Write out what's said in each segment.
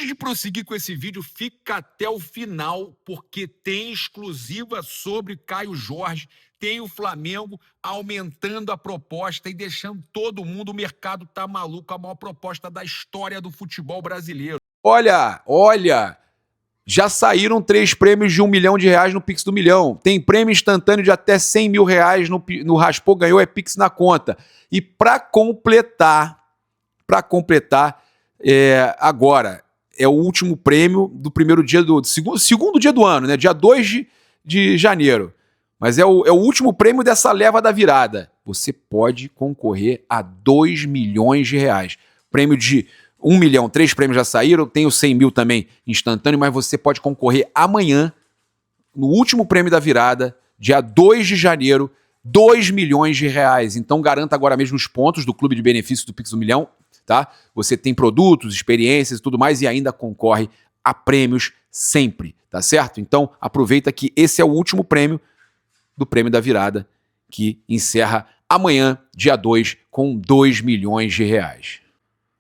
Antes de prosseguir com esse vídeo, fica até o final, porque tem exclusiva sobre Caio Jorge, tem o Flamengo aumentando a proposta e deixando todo mundo, o mercado tá maluco, a maior proposta da história do futebol brasileiro. Olha, já saíram 3 prêmios de R$1 milhão no Pix do Milhão. Tem prêmio instantâneo de até R$100 mil no Raspou Ganhou, é Pix na conta. E para completar, agora é o último prêmio do primeiro dia do segundo dia do ano, né? Dia 2 de janeiro. Mas é o último prêmio dessa leva da virada. Você pode concorrer a R$2 milhões. Prêmio de 1 milhão, 3 prêmios já saíram, tem o 100 mil também instantâneo, mas você pode concorrer amanhã, no último prêmio da virada, dia 2 de janeiro, R$2 milhões. Então garanta agora mesmo os pontos do Clube de Benefícios do Pix do Milhão, tá? Você tem produtos, experiências e tudo mais e ainda concorre a prêmios sempre, tá certo? Então aproveita que esse é o último prêmio do prêmio da virada, que encerra amanhã, dia 2, com R$2 milhões.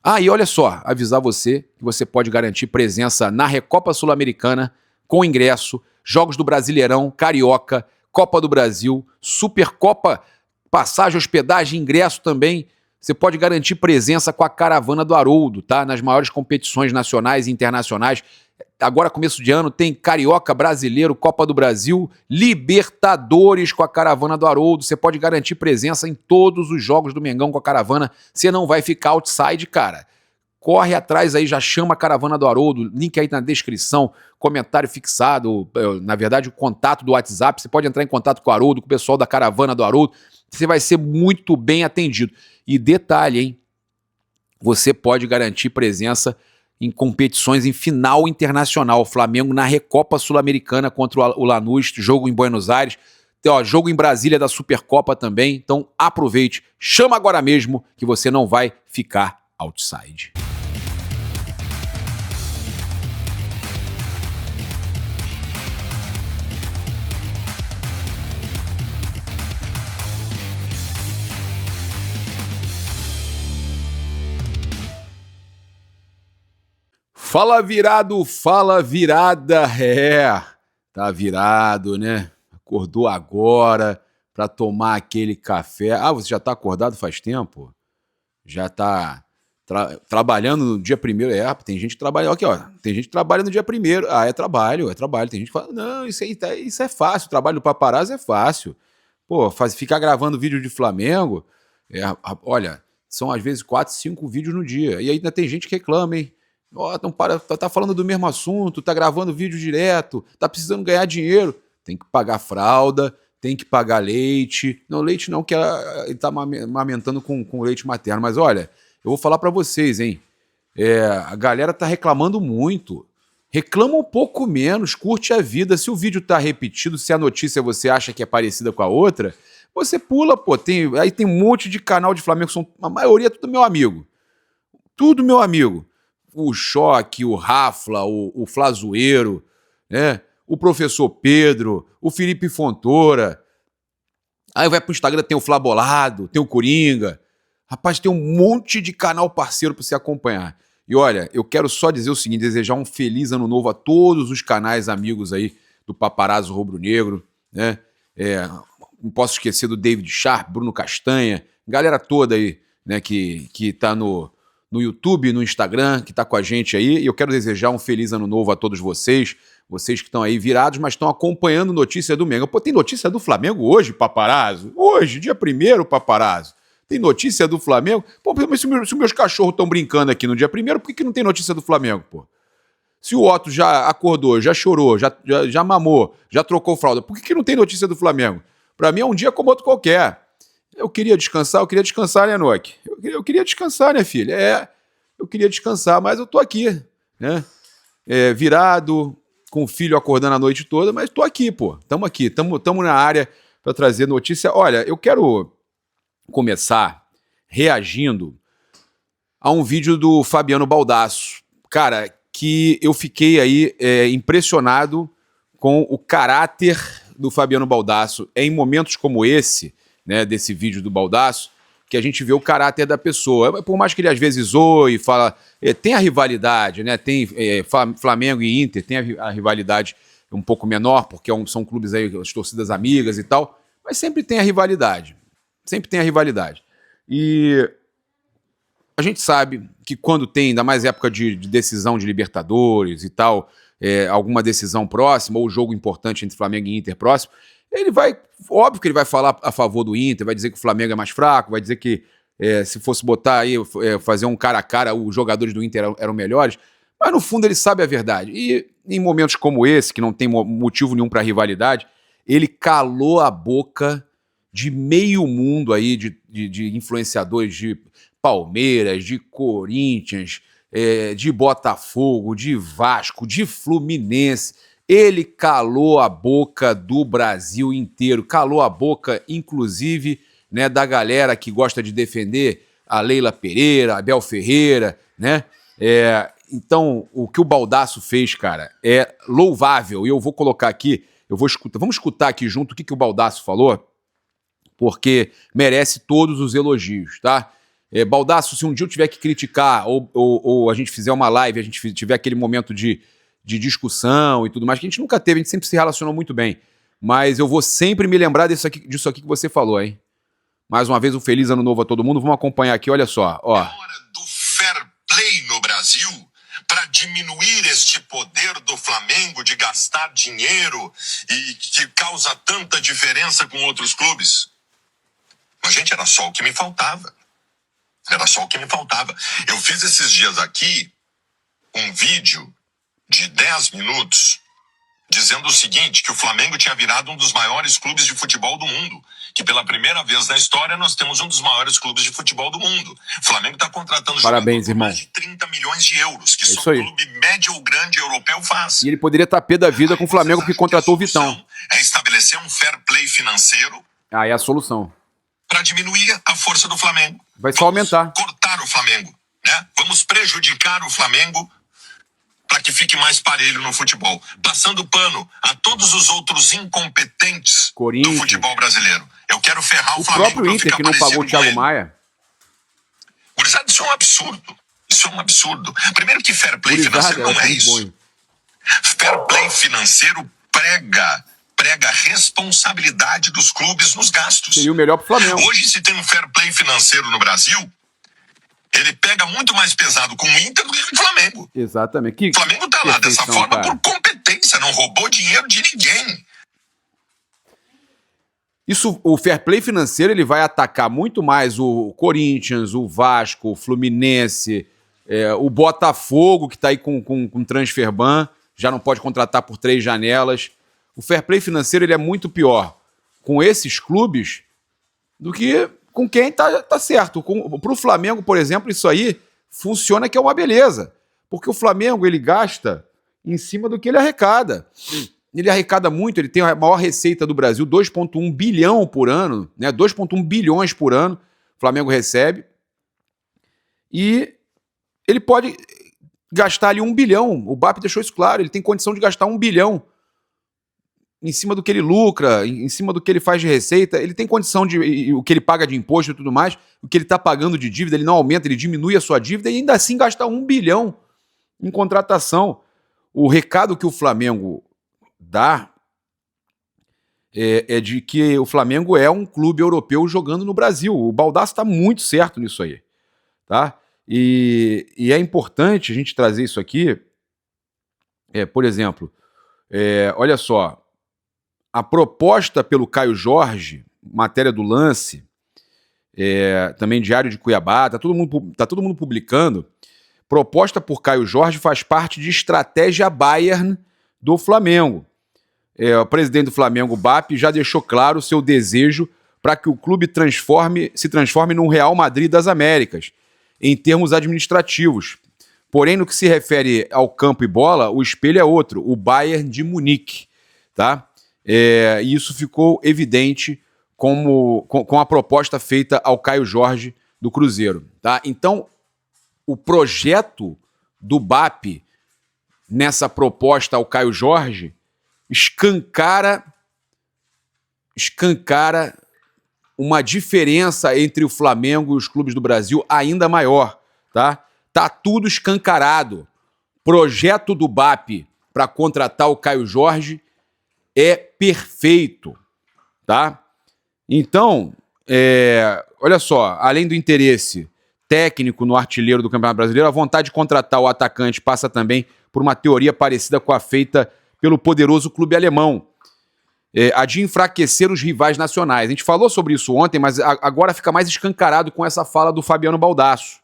Ah, e olha só, avisar você que você pode garantir presença na Recopa Sul-Americana com ingresso, jogos do Brasileirão, Carioca, Copa do Brasil, Supercopa, passagem, hospedagem, ingresso também. Você pode garantir presença com a Caravana do Haroldo, tá? Nas maiores competições nacionais e internacionais. Agora, começo de ano, tem Carioca, Brasileiro, Copa do Brasil, Libertadores com a Caravana do Haroldo. Você pode garantir presença em todos os jogos do Mengão com a Caravana. Você não vai ficar outside, cara. Corre atrás aí, já chama a Caravana do Haroldo, link aí na descrição, comentário fixado, na verdade o contato do WhatsApp. Você pode entrar em contato com o Haroldo, com o pessoal da Caravana do Haroldo. Você vai ser muito bem atendido. E detalhe, hein? Você pode garantir presença em competições em final internacional. Flamengo na Recopa Sul-Americana contra o Lanús, jogo em Buenos Aires. Tem, jogo em Brasília da Supercopa também. Então aproveite, chama agora mesmo que você não vai ficar outside. Fala virado, fala virada, tá virado, né? Acordou agora pra tomar aquele café. Ah, você já tá acordado faz tempo? Já tá trabalhando no dia 1º? Tem gente que trabalha, aqui ó, tem gente que trabalha no dia 1º. Ah, é trabalho. Tem gente que fala, não, isso é fácil, o trabalho do paparazzo é fácil. Pô, ficar gravando vídeo de Flamengo, olha, são às vezes 4, 5 vídeos no dia. E ainda tem gente que reclama, hein? Tá falando do mesmo assunto, tá gravando vídeo direto, tá precisando ganhar dinheiro. Tem que pagar fralda, tem que pagar leite. Não, leite não, que ele tá amamentando com leite materno. Mas olha, eu vou falar pra vocês, hein? A galera tá reclamando muito. Reclama um pouco menos, curte a vida. Se o vídeo tá repetido, se a notícia você acha que é parecida com a outra, você pula, pô. Aí tem um monte de canal de Flamengo, a maioria é tudo meu amigo. Tudo meu amigo. O Choque, o Rafla, o Flazoeiro, né? O Professor Pedro, o Felipe Fontoura. Aí vai pro Instagram, tem o Flabolado, tem o Coringa. Rapaz, tem um monte de canal parceiro para você acompanhar. E olha, eu quero só dizer o seguinte, desejar um feliz ano novo a todos os canais amigos aí do Paparazzo Rubro Negro, né? Não posso esquecer do David Sharp, Bruno Castanha, galera toda aí, né, que tá no YouTube, no Instagram, que tá com a gente aí, e eu quero desejar um feliz ano novo a todos vocês que estão aí virados, mas estão acompanhando notícia do Mengão. Pô, tem notícia do Flamengo hoje, Paparazzo? Hoje, dia 1º, Paparazzo. Tem notícia do Flamengo? Pô, mas se meus cachorros estão brincando aqui no dia 1º, por que não tem notícia do Flamengo, pô? Se o Otto já acordou, já chorou, já mamou, já trocou fralda, por que não tem notícia do Flamengo? Pra mim é um dia como outro qualquer. Eu queria descansar, né, Nock? Eu queria descansar, né, filha? Eu queria descansar, mas eu tô aqui, né? Virado, com o filho acordando a noite toda, mas tô aqui, pô. Tamo na área para trazer notícia. Olha, eu quero começar reagindo a um vídeo do Fabiano Baldasso. Cara, que eu fiquei aí impressionado com o caráter do Fabiano Baldasso. É em momentos como esse, né, desse vídeo do Baldasso, porque a gente vê o caráter da pessoa. Por mais que ele às vezes zoe e fala... tem a rivalidade, né? Tem Flamengo e Inter, tem a rivalidade um pouco menor, porque são clubes aí, as torcidas amigas e tal, mas sempre tem a rivalidade. Sempre tem a rivalidade. E a gente sabe que quando tem, ainda mais época de decisão de Libertadores e tal, alguma decisão próxima, ou jogo importante entre Flamengo e Inter próximo, ele vai, óbvio que ele vai falar a favor do Inter, vai dizer que o Flamengo é mais fraco, vai dizer que se fosse botar aí, fazer um cara a cara, os jogadores do Inter eram melhores, mas no fundo ele sabe a verdade. E em momentos como esse, que não tem motivo nenhum para rivalidade, ele calou a boca de meio mundo aí de influenciadores de Palmeiras, de Corinthians, de Botafogo, de Vasco, de Fluminense. Ele calou a boca do Brasil inteiro, calou a boca, inclusive, né, da galera que gosta de defender a Leila Pereira, a Abel Ferreira, né? Então, o que o Baldasso fez, cara, é louvável. E eu vou colocar aqui, vamos escutar aqui junto o que o Baldasso falou, porque merece todos os elogios, tá? Baldasso, se um dia eu tiver que criticar, ou a gente fizer uma live, a gente tiver aquele momento de discussão e tudo mais, que a gente nunca teve, a gente sempre se relacionou muito bem. Mas eu vou sempre me lembrar disso aqui que você falou, hein? Mais uma vez, um feliz ano novo a todo mundo. Vamos acompanhar aqui, olha só. Ó. É hora do fair play no Brasil para diminuir este poder do Flamengo de gastar dinheiro e que causa tanta diferença com outros clubes. Mas, gente, era só o que me faltava. Era só o que me faltava. Eu fiz esses dias aqui um vídeo de 10 minutos dizendo o seguinte, que o Flamengo tinha virado um dos maiores clubes de futebol do mundo, que pela primeira vez na história nós temos um dos maiores clubes de futebol do mundo. O Flamengo está contratando Parabéns, irmão. mais de 30 milhões de euros, que só aí. clube médio ou grande europeu faz. E ele poderia estar pé da vida com o Flamengo porque contratou o Vitão. É estabelecer um fair play financeiro. É a solução. Para diminuir a força do Flamengo. Vai só aumentar. Cortar o Flamengo, né? Vamos prejudicar o Flamengo para que fique mais parelho no futebol, passando pano a todos os outros incompetentes do futebol brasileiro. Eu quero ferrar o Flamengo. O próprio Inter que não pagou o Thiago Maia. Gurizada, isso é um absurdo. Isso é um absurdo. Primeiro que fair play financeiro não é isso. Fair play financeiro prega a responsabilidade dos clubes nos gastos. Seria o melhor pro Flamengo. Hoje, se tem um fair play financeiro no Brasil, ele pega muito mais pesado com o Inter do que com o Flamengo. Exatamente. O Flamengo tá lá dessa forma, cara, por competência, não roubou dinheiro de ninguém. Isso, o fair play financeiro, ele vai atacar muito mais o Corinthians, o Vasco, o Fluminense, o Botafogo, que tá aí com transfer ban, já não pode contratar por 3 janelas. O fair play financeiro, ele é muito pior com esses clubes do que com quem tá certo. Pro Flamengo, por exemplo, isso aí funciona que é uma beleza. Porque o Flamengo, ele gasta em cima do que ele arrecada. Ele arrecada muito, ele tem a maior receita do Brasil, 2,1 bilhão por ano, né? 2,1 bilhões por ano o Flamengo recebe. E ele pode gastar ali 1 bilhão. O BAP deixou isso claro, ele tem condição de gastar 1 bilhão em cima do que ele lucra, em cima do que ele faz de receita, ele tem condição de... o que ele paga de imposto e tudo mais, o que ele está pagando de dívida, ele não aumenta, ele diminui a sua dívida e ainda assim gasta 1 bilhão em contratação. O recado que o Flamengo dá é de que o Flamengo é um clube europeu jogando no Brasil. O Baldasso está muito certo nisso aí. Tá? E é importante a gente trazer isso aqui. Por exemplo, olha só, a proposta pelo Caio Jorge, matéria do Lance, também Diário de Cuiabá, tá todo mundo publicando. Proposta por Caio Jorge faz parte de estratégia Bayern do Flamengo. O presidente do Flamengo, BAP, já deixou claro o seu desejo para que o clube se transforme num Real Madrid das Américas, em termos administrativos. Porém, no que se refere ao campo e bola, o espelho é outro, o Bayern de Munique. Tá? E isso ficou evidente com a proposta feita ao Caio Jorge do Cruzeiro. Tá? Então, o projeto do BAP nessa proposta ao Caio escancara uma diferença entre o Flamengo e os clubes do Brasil ainda maior, tá? Tá tudo escancarado. Projeto do BAP para contratar o Caio Jorge é perfeito, tá? Então, olha só, além do interesse técnico no artilheiro do Campeonato Brasileiro, a vontade de contratar o atacante passa também por uma teoria parecida com a feita pelo poderoso clube alemão, a de enfraquecer os rivais nacionais. A gente falou sobre isso ontem, mas agora fica mais escancarado com essa fala do Fabiano Baldasso.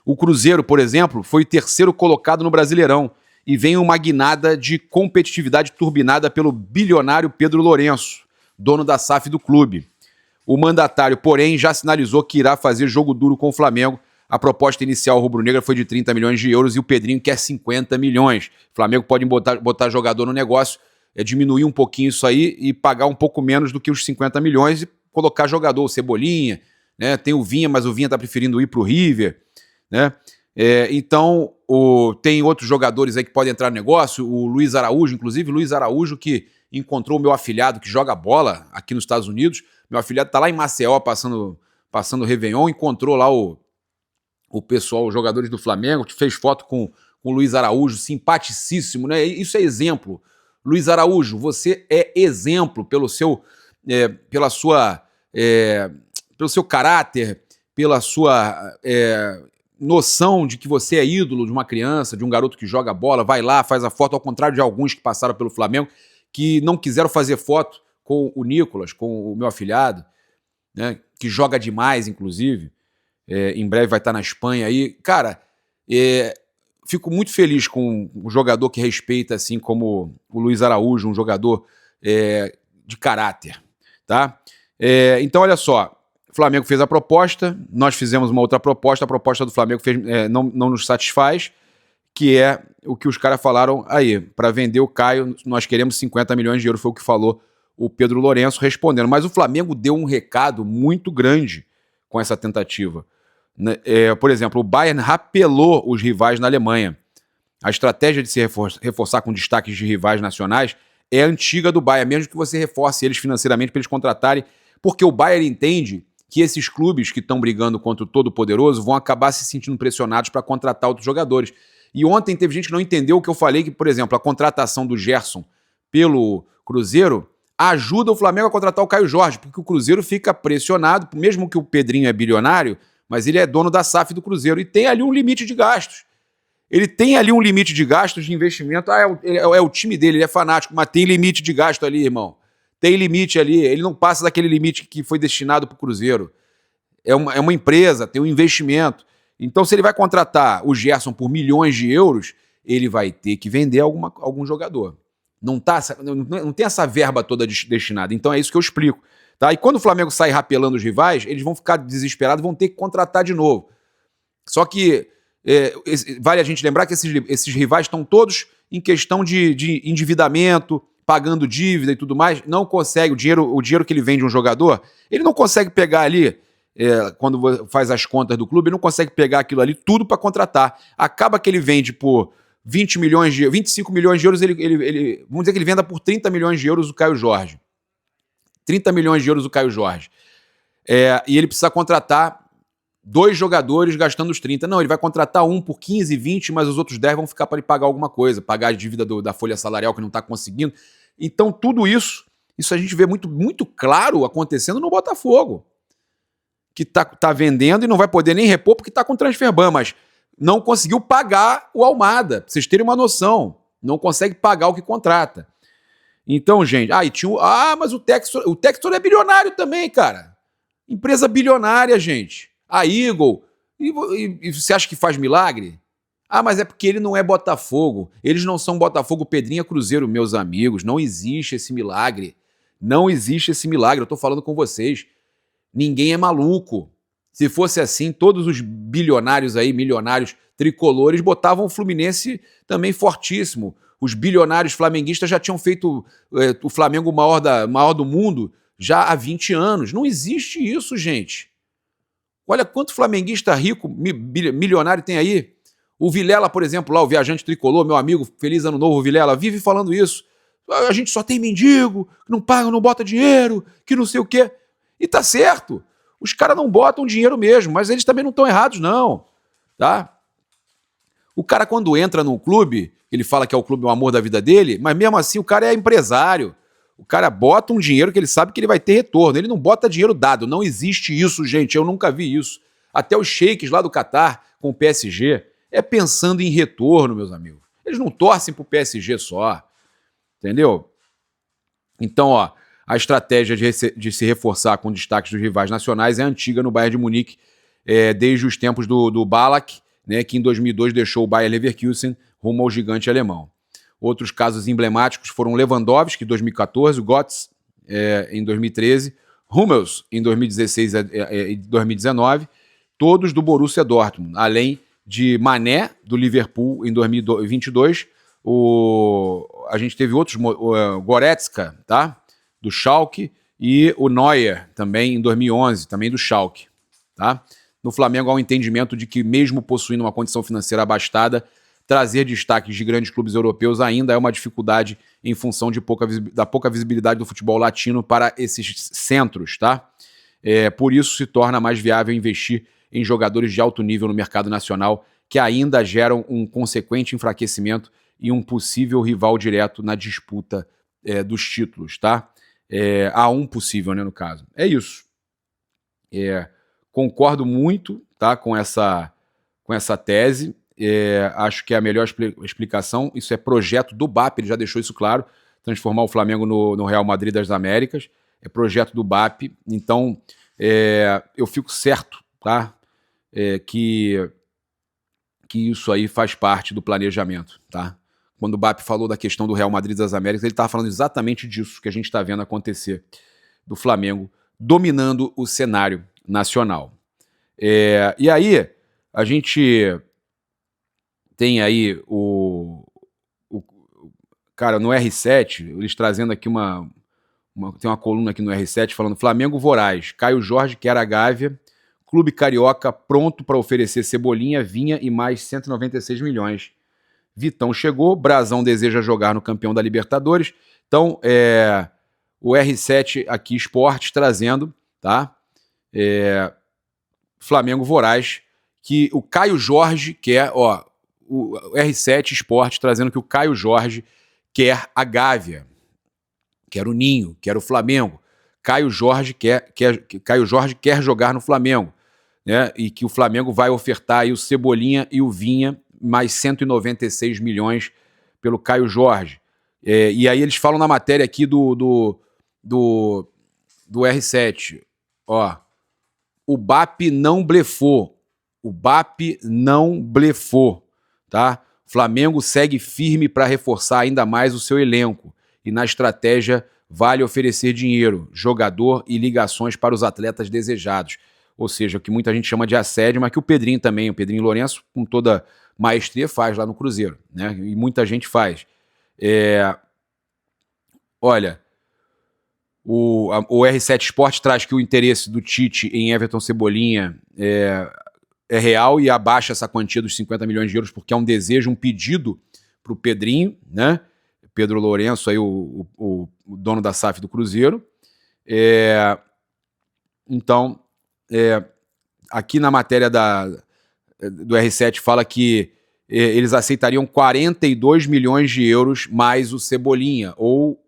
O Cruzeiro, por exemplo, foi o terceiro colocado no Brasileirão e vem uma guinada de competitividade turbinada pelo bilionário Pedro Lourenço, dono da SAF do clube. O mandatário, porém, já sinalizou que irá fazer jogo duro com o Flamengo. A proposta inicial rubro-negra foi de 30 milhões de euros e o Pedrinho quer 50 milhões. O Flamengo pode botar jogador no negócio, diminuir um pouquinho isso aí e pagar um pouco menos do que os 50 milhões e colocar jogador, o Cebolinha, né? Tem o Vinha, mas o Vinha está preferindo ir para o River, né? Então, tem outros jogadores aí que podem entrar no negócio, o Luiz Araújo, inclusive, Luiz Araújo que encontrou o meu afilhado que joga bola aqui nos Estados Unidos. Meu afilhado tá lá em Maceió passando o Réveillon, encontrou lá o pessoal, os jogadores do Flamengo, fez foto com o Luiz Araújo, simpaticíssimo, né? Isso é exemplo. Luiz Araújo, você é exemplo pelo seu caráter, pela sua noção de que você é ídolo de uma criança, de um garoto que joga bola, vai lá, faz a foto, ao contrário de alguns que passaram pelo Flamengo, que não quiseram fazer foto com o Nicolas, com o meu afilhado, né, que joga demais, inclusive, em breve vai estar na Espanha aí. Cara, fico muito feliz com um jogador que respeita, assim como o Luiz Araújo, um jogador de caráter, tá? Então, olha só, o Flamengo fez a proposta, nós fizemos uma outra proposta, a proposta do Flamengo não nos satisfaz, que é o que os caras falaram aí, para vender o Caio, nós queremos 50 milhões de euros, foi o que falou o Pedro Lourenço respondendo. Mas o Flamengo deu um recado muito grande com essa tentativa. Por exemplo, o Bayern rapelou os rivais na Alemanha. A estratégia de se reforçar com destaques de rivais nacionais é antiga do Bayern, mesmo que você reforce eles financeiramente para eles contratarem, porque o Bayern entende que esses clubes que estão brigando contra o Todo-Poderoso vão acabar se sentindo pressionados para contratar outros jogadores. E ontem teve gente que não entendeu o que eu falei, que, por exemplo, a contratação do Gerson pelo Cruzeiro ajuda o Flamengo a contratar o Caio Jorge, porque o Cruzeiro fica pressionado, mesmo que o Pedrinho é bilionário, mas ele é dono da SAF do Cruzeiro e tem ali um limite de gastos. Ele tem ali um limite de gastos de investimento. É o time dele, ele é fanático, mas tem limite de gasto ali, irmão. Tem limite ali, ele não passa daquele limite que foi destinado para o Cruzeiro. É uma empresa, tem um investimento. Então, se ele vai contratar o Gerson por milhões de euros, ele vai ter que vender algum jogador. Não tem essa verba toda destinada. Então, é isso que eu explico. Tá? E quando o Flamengo sai rapelando os rivais, eles vão ficar desesperados, vão ter que contratar de novo. Só que vale a gente lembrar que esses rivais estão todos em questão de endividamento, pagando dívida e tudo mais. Não consegue, o dinheiro que ele vende um jogador, ele não consegue pegar ali, quando faz as contas do clube, ele não consegue pegar aquilo ali tudo para contratar. Acaba que ele vende por 25 milhões de euros, vamos dizer que ele venda por 30 milhões de euros o Caio Jorge. 30 milhões de euros o Caio Jorge. E ele precisa contratar 2 jogadores gastando os 30. Não, ele vai contratar um por 15, 20, mas os outros 10 vão ficar para ele pagar alguma coisa, pagar a dívida da folha salarial que não está conseguindo. Então, tudo isso a gente vê muito, muito claro acontecendo no Botafogo, que tá vendendo e não vai poder nem repor porque está com transfer ban, mas não conseguiu pagar o Almada, pra vocês terem uma noção. Não consegue pagar o que contrata. Então, gente, mas o Textor é bilionário também, cara. Empresa bilionária, gente. A Eagle. E você acha que faz milagre? Mas é porque ele não é Botafogo. Eles não são Botafogo, Pedrinho é Cruzeiro, meus amigos. Não existe esse milagre. Não existe esse milagre. Eu tô falando com vocês. Ninguém é maluco. Se fosse assim, todos os bilionários aí, milionários tricolores, botavam o Fluminense também fortíssimo. Os bilionários flamenguistas já tinham feito o Flamengo maior do mundo já há 20 anos. Não existe isso, gente. Olha quanto flamenguista rico, milionário tem aí. O Vilela, por exemplo, lá, o viajante tricolor, meu amigo, feliz ano novo, Vilela, vive falando isso. A gente só tem mendigo, que não paga, não bota dinheiro, que não sei o quê. E tá certo. Os caras não botam dinheiro mesmo, mas eles também não estão errados, não. Tá? O cara, quando entra num clube, ele fala que é o clube o amor da vida dele, mas mesmo assim o cara é empresário. O cara bota um dinheiro que ele sabe que ele vai ter retorno. Ele não bota dinheiro dado. Não existe isso, gente. Eu nunca vi isso. Até os sheiks lá do Catar com o PSG é pensando em retorno, meus amigos. Eles não torcem pro PSG só. Entendeu? Então, ó, a estratégia de se reforçar com destaques dos rivais nacionais é antiga no Bayern de Munique, desde os tempos do Ballack, né, que em 2002 deixou o Bayer Leverkusen rumo ao gigante alemão. Outros casos emblemáticos foram Lewandowski, em 2014, o Götze, em 2013, Hummels, em 2016 e 2019, todos do Borussia Dortmund, além de Mané, do Liverpool, em 2022, a gente teve outros, o Goretzka, tá? Do Schalke, e o Neuer, também em 2011, também do Schalke. Tá? No Flamengo há um entendimento de que, mesmo possuindo uma condição financeira abastada, trazer destaques de grandes clubes europeus ainda é uma dificuldade em função da pouca visibilidade do futebol latino para esses centros. Tá? Por isso se torna mais viável investir em jogadores de alto nível no mercado nacional, que ainda geram um consequente enfraquecimento e um possível rival direto na disputa dos títulos, tá? Há um possível, né, no caso. É isso. Concordo muito, tá, com essa tese. Acho que é a melhor explicação. Isso é projeto do BAP, ele já deixou isso claro. Transformar o Flamengo no Real Madrid das Américas. É projeto do BAP. Então, eu fico certo, tá? Que isso aí faz parte do planejamento, tá? Quando o BAP falou da questão do Real Madrid das Américas, ele estava falando exatamente disso que a gente está vendo acontecer, do Flamengo dominando o cenário nacional. E aí, a gente tem aí cara, no R7, eles trazendo aqui tem uma coluna aqui no R7 falando: Flamengo voraz, Caio Jorge quer a Gávea, Clube Carioca pronto para oferecer Cebolinha, Vinha e mais 196 milhões. Vitão chegou, Brazão deseja jogar no campeão da Libertadores. Então, o R7 aqui, Esportes, trazendo, tá? Flamengo voraz, que o Caio Jorge quer, ó, o R7 Esportes trazendo que o Caio Jorge quer a Gávea, quer o Ninho, quer o Flamengo. Caio Jorge quer jogar no Flamengo, né? E que o Flamengo vai ofertar aí o Cebolinha e o Vinha, mais 196 milhões pelo Caio Jorge. E aí eles falam na matéria aqui do R7, ó, o BAP não blefou, tá? O Flamengo segue firme para reforçar ainda mais o seu elenco e na estratégia vale oferecer dinheiro, jogador e ligações para os atletas desejados. Ou seja, o que muita gente chama de assédio, mas que o Pedrinho também, o Pedrinho Lourenço, com toda maestria, faz lá no Cruzeiro, né? E muita gente faz. Olha, o R7 Sport traz que o interesse do Tite em Everton Cebolinha é real e abaixa essa quantia dos 50 milhões de euros porque é um desejo, um pedido para o Pedrinho, né? Pedro Lourenço, aí, o dono da SAF do Cruzeiro. Então, aqui na matéria do R7 fala que eles aceitariam 42 milhões de euros mais o Cebolinha, ou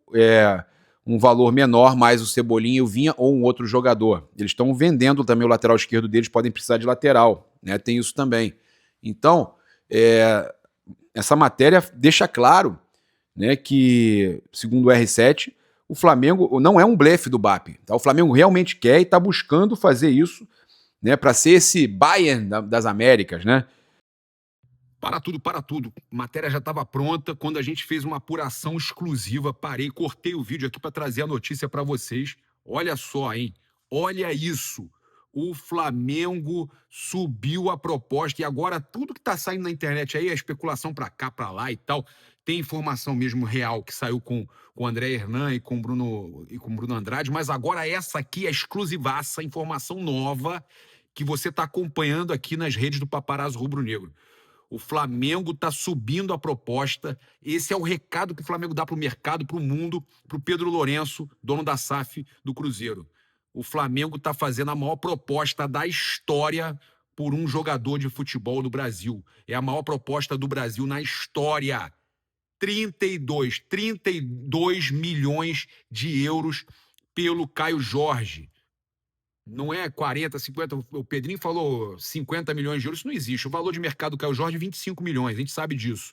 um valor menor mais o Cebolinha e o Vinha, ou um outro jogador. Eles estão vendendo também o lateral esquerdo deles, podem precisar de lateral, né? Tem isso também. Então, essa matéria deixa claro, né, que, segundo o R7, o Flamengo não é um blefe do BAP. Tá? O Flamengo realmente quer e está buscando fazer isso, né, para ser esse Bayern das Américas, né? Para tudo. A matéria já estava pronta quando a gente fez uma apuração exclusiva. Parei, cortei o vídeo aqui para trazer a notícia para vocês. Olha só, hein? Olha isso. O Flamengo subiu a proposta e agora tudo que está saindo na internet aí é especulação para cá, para lá e tal. Tem informação mesmo real que saiu com o André Hernan e com o Bruno Andrade, mas agora essa aqui é exclusivaça, informação nova que você está acompanhando aqui nas redes do Paparazzo Rubro Negro. O Flamengo está subindo a proposta. Esse é o recado que o Flamengo dá para o mercado, para o mundo, para o Pedro Lourenço, dono da SAF do Cruzeiro. o Flamengo está fazendo a maior proposta da história por um jogador de futebol no Brasil. É a maior proposta do Brasil na história. 32 milhões de euros pelo Caio Jorge. Não é 40, 50, o Pedrinho falou 50 milhões de euros, isso não existe. O valor de mercado do Caio Jorge é 25 milhões, a gente sabe disso.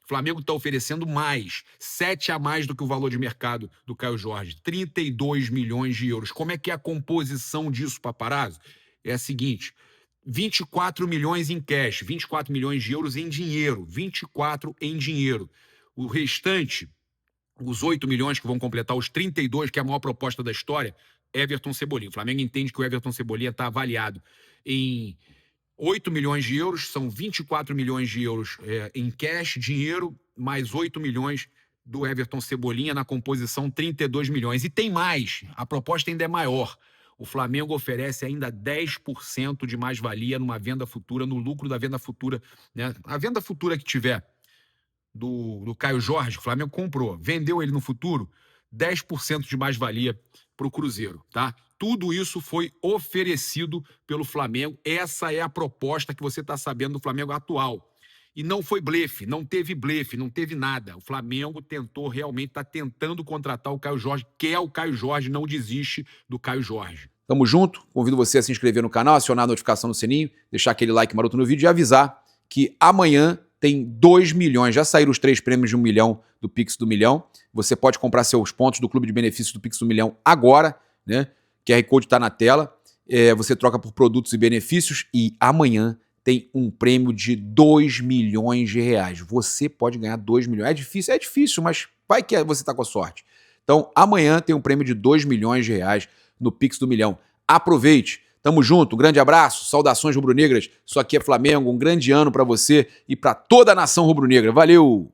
O Flamengo está oferecendo mais, 7 a mais do que o valor de mercado do Caio Jorge, 32 milhões de euros. Como é que é a composição disso, Paparazzo? É a seguinte, 24 milhões em cash, 24 milhões de euros em dinheiro, 24 em dinheiro. O restante, os 8 milhões que vão completar os 32, que é a maior proposta da história, Everton Cebolinha. O Flamengo entende que o Everton Cebolinha está avaliado em 8 milhões de euros, são 24 milhões de euros em cash, dinheiro, mais 8 milhões do Everton Cebolinha na composição 32 milhões. E tem mais, a proposta ainda é maior. O Flamengo oferece ainda 10% de mais-valia numa venda futura, no lucro da venda futura, né? A venda futura que tiver do Caio Jorge, o Flamengo comprou, vendeu ele no futuro, 10% de mais-valia para o Cruzeiro, tá? Tudo isso foi oferecido pelo Flamengo. Essa é a proposta que você está sabendo do Flamengo atual. E não foi blefe, não teve nada. O Flamengo tentou, realmente está tentando contratar o Caio Jorge, quer o Caio Jorge, não desiste do Caio Jorge. Tamo junto, convido você a se inscrever no canal, acionar a notificação no sininho, deixar aquele like maroto no vídeo e avisar que amanhã tem 2 milhões, já saíram os 3 prêmios de 1 milhão do Pix do Milhão. Você pode comprar seus pontos do Clube de Benefícios do Pix do Milhão agora, né? QR Code está na tela. Você troca por produtos e benefícios e amanhã tem um prêmio de 2 milhões de reais. Você pode ganhar 2 milhões. É difícil, mas vai que você está com a sorte. Então, amanhã tem um prêmio de 2 milhões de reais no Pix do Milhão. Aproveite. Tamo junto, um grande abraço, saudações rubro-negras. Isso aqui é Flamengo, um grande ano para você e para toda a nação rubro-negra. Valeu!